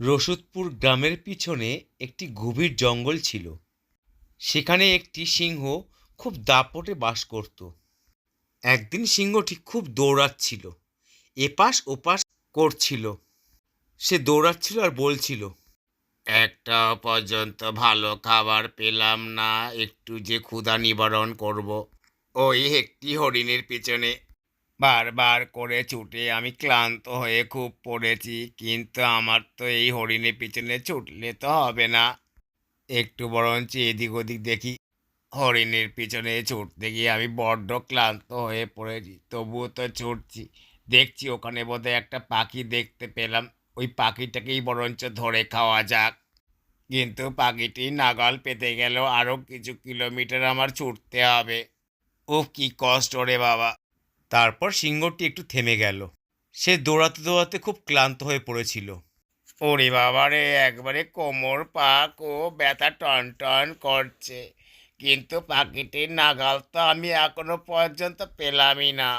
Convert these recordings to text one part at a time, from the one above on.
রসুদপুর গ্রামের পিছনে একটি গভীর জঙ্গল ছিল। সেখানে একটি সিংহ খুব দাপটে বাস করত। একদিন সিংহটি খুব দৌড়াচ্ছিল, এপাশ ওপাশ করছিল। সে দৌড়াচ্ছিল আর বলছিল, একটা পর্যন্ত ভালো খাবার পেলাম না, একটু যে ক্ষুধা নিবারণ করব। ওই একটি হরিণের পিছনে বারবার করে ছুটে আমি ক্লান্ত হয়ে খুব পড়েছি, কিন্তু আমার তো এই হরিণের পিছনে ছুটলে তো হবে না। একটু বরঞ্চ এদিক ওদিক দেখি। হরিণের পিছনে ছুটতে গিয়ে আমি বড্ড ক্লান্ত হয়ে পড়েছি, তবুও তো ছুটছি। দেখছি ওখানে বোধহয় একটা পাখি দেখতে পেলাম, ওই পাখিটাকেই বরঞ্চ ধরে খাওয়া যাক। কিন্তু পাখিটি নাগাল পেতে গেল আরও কিছু কিলোমিটার আমার ছুটতে হবে। ও কি কষ্ট রে বাবা! তারপর সিংহটি একটু থেমে গেল। সে দৌড়াতে দৌড়াতে খুব ক্লান্ত হয়ে পড়েছিল। ওরে বাবা রে, একবারে কোমর পাক ও ব্যথা টন টন করছে, কিন্তু পাখিটির নাগাল তো আমি এখনো পর্যন্ত পেলামই না।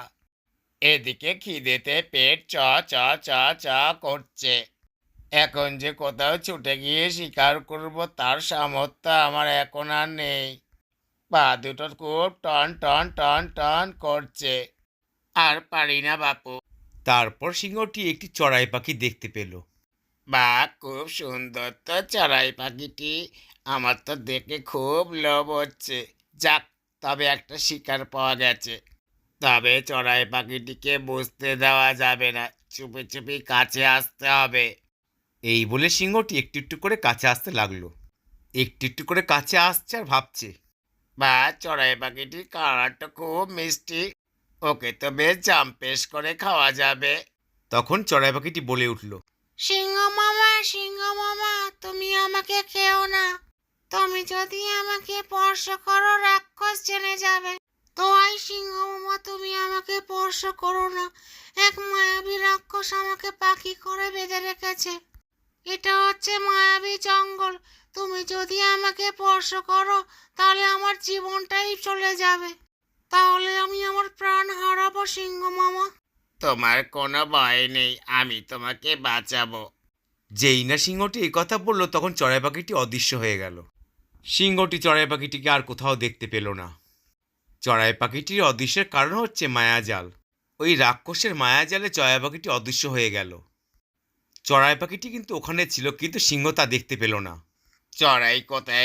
এদিকে খিদেতে পেট চ চ চ চ করছে। এখন যে কোথাও ছুটে গিয়ে শিকার করব তার সামর্থ্য আমার এখন আর নেই। পা দুটো খুব টন টন টন টন করছে, আর পারি না বাপু। তারপর সিংহটি একটি চড়াই পাখি দেখতে পেল। বাহ, খুব সুন্দর তো চড়াই পাখিটি, আমার তো দেখে খুব লোভ হচ্ছে। যাক, তবে একটা শিকার পাওয়া গেছে। তবে চড়াই পাখিটিকে বুঝতে দেওয়া যাবে না, চুপি চুপি কাছে আসতে হবে। এই বলে সিংহটি একটু একটু করে কাছে আসতে লাগলো। একটু একটু করে কাছে আসছে আর ভাবছে, বা চড়াই পাখিটির কালারটা খুব মিষ্টি, ওকে তো বেশ জাম্পেশ করে খাওয়া যাবে। তখন চড়াই পাখিটি বলে উঠল, সিংহ মামা, তুমি আমাকে খেও না। তুমি যদি আমাকে স্পর্শ করো রাক্ষস জেনে যাবে। তো আই সিংহ মামা, তুমি আমাকে স্পর্শ করো না। এক মায়াবী রাক্ষস আমাকে পাখি করে বেঁধে রেখেছে। এটা হচ্ছে মায়াবী জঙ্গল। তুমি যদি আমাকে স্পর্শ করো তাহলে আমার জীবনটাই চলে যাবে। তাহলে আমি আমার প্রাণ হারাবো সিংহ মামা। তোমার কোনো ভয় নেই, আমি তোমাকে বাঁচাবো। যেই না সিংহটি এই কথা বলল, তখন চড়াই পাখিটি অদৃশ্য হয়ে গেল। সিংহটি চড়াই পাখিটিকে আর কোথাও দেখতে পেল না। চড়াই পাখিটির অদৃশ্যের কারণ হচ্ছে মায়াজাল। ওই রাক্ষসের মায়াজালে চড়াই পাখিটি অদৃশ্য হয়ে গেল। চড়াই পাখিটি কিন্তু ওখানে ছিল, কিন্তু সিংহ তা দেখতে পেল না। চড়াই কোথায়